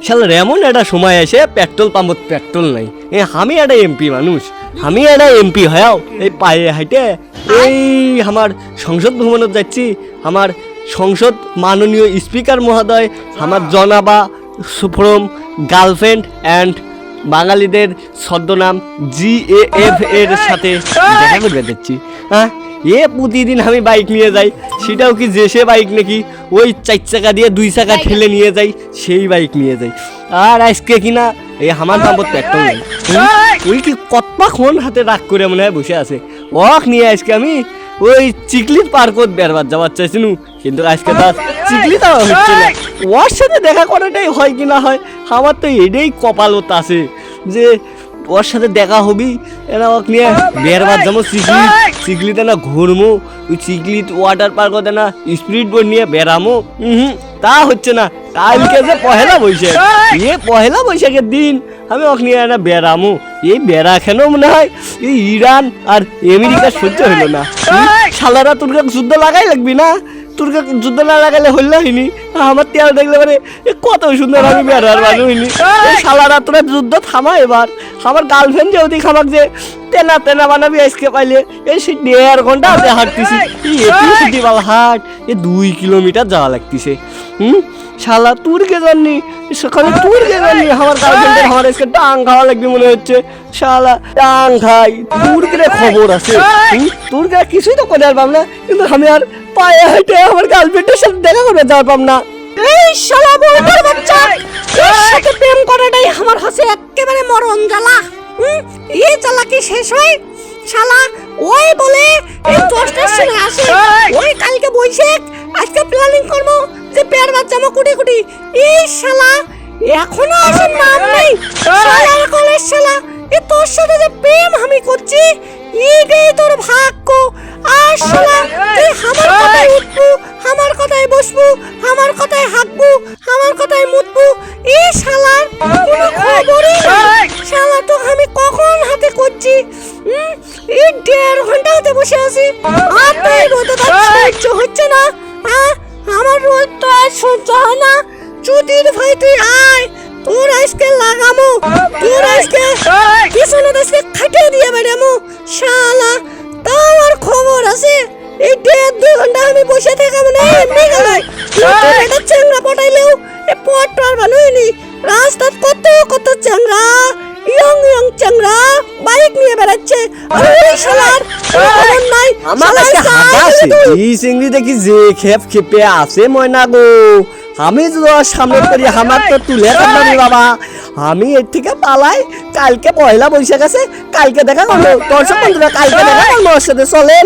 শালার এমন একটা সময় এসে পেট্রোল পাম্পত পেট্রোল নাই। আমি একটা এমপি মানুষ, আমি একটা এমপি হয়াও এই পায়ে হাইটে এই আমার সংসদ ভবনত যাচ্ছি। আমার সংসদ মাননীয় স্পিকার মহোদয়, আমার জনাবা সুফ্রম গার্লফ্রেন্ড অ্যান্ড বাঙালিদের ছদ্মনাম GAF এর সাথে দেখা করতে যাচ্ছি। হ্যাঁ, প্রতিদিন আমি বাইক নিয়ে যাই, সেটাও কি যে সে বাইক নাকি ওই 4 চাকা দিয়ে 2 চাকা ঠেলে নিয়ে যাই, সেই বাইক নিয়ে যাই। আর আজকে কিনা এই আমার পাম্পত পেট্রোল নেই। ওই কি কতক্ষণ হাতে রাগ করে মনে হয় বসে আছে। ওক নিয়ে আজকে আমি ওই চিকলির পার্কত বেরবার যাওয়ার চাইছিনু, কিন্তু আজকে তার চিকলি তো হচ্ছে না। ওর সাথে দেখা করাটাই হয় কি না হয়, আমার তো এটাই কপালত আছে যে ওর সাথে দেখা হবি। এরা ওকে নিয়ে বেরবার যাবো চিকলিতে না ঘুরমু, ওই চিকলিত ওয়াটার পার্কতে না স্পিড বোর্ড নিয়ে বেড়ামো। তা হচ্ছে না। কালকে যে পহেলা বৈশাখ, পহেলা বৈশাখের দিন আমি ওকে নিয়ে না বেড়ামো। এই বেড়া খেলো মনে হয় এই ইরান আর আমেরিকা সহ্য হইলো না। শালারা তোর যুদ্ধ লাগাই লাগবি না, তোর যুদ্ধ না লাগালে হইলো হইনি। আমার তেল দেখলে মানে কত সুন্দর আমি বেড়ার বাজু হইনি। শালারা তোরা যুদ্ধ থামা এবার। আমার গার্লফ্রেন্ড যেহেতু খামাক যে তেনা তেনা বানাবি আজকে পাইলে এই সে 1.5 ঘন্টা হাতে হাঁটতেছি। এই হাট 2 কিলোমিটার যাওয়া লাগতেছে। শালা তোর কে জানি সকালে তোর কে জানি আমার গার্লফ্রেন্ডের আমার আজকে টাং খাওয়া লাগবে মনে হচ্ছে। শালা টাং খাই, তোর কে খবর আছে? তোর কে কিছুই তো করে আর পাব না, কিন্তু আমি আর পায়ে হেঁটে আমার গার্লফ্রেন্ডের সাথে দেখা করবে যাওয়ার পাব না। এই শালা বউটার বাচ্চা, এর সাথে প্রেম করাটাই আমার হাসে একেবারে মরণ জ্বালা। এই জ্বালা কি শেষ হয়? শালা ওই বলে এই 10টার সময় আসে, ওই কালকে বৈশাখ, আজকে প্ল্যানিং করবো যে পেয়ার বাচ্চামো কুটি কুটি। এই শালা এখনো আসার নাম নেই। শালার কলেজ শালা, এ তোর সাথে যে প্রেম আমি করছি এইটাই তোর ভাগ্য। আর শালা তুই আমার কথায় উঠবু, আমার কথায় বসবু, আমার কথায় হাঁকবু, আমার কথায় মুতবু। এই শালার কোনো খবরই নাই। শালা তো আমি কখন হাতে করছি, এই 1.5 ঘন্টা হাতে বসে আছি। আর তুই রোদে সহ্য হচ্ছে না। আমার রোদ তো আর সহ্য হয় না। চুদির ভাই তুই আয়, তোর আজকে লাগামো, তোর আজকে পিছনে আজকে খাটে দিয়ে বেড়ামো। শালা তাও আর খবর আছে। এই 1.5-2 ঘন্টা আমি বসে থাকা মানে এমনি গেল। এটা চ্যাংরা পটাইলেও এ পটর বানুইনি। রাস্তাত কত কত চ্যাংরা, ইয়ং ইয়ং চ্যাংরা বাইক নিয়ে বেড়াচ্ছে। আর ওই শালার খবর নাই। আমার কাছে হাঁটা আছে এই চিংড়ি দেখি যে খেপে আছে ময়না গো। আমি যদি সামনে করি আমার তো তুলে রাখবি বাবা। আমি এর থেকে পালাই। কালকে পয়লা বৈশাখ আছে, কালকে দেখা করবো। দর্শক বন্ধুরা কালকে দেখা করবো ওর সাথে, চলেন।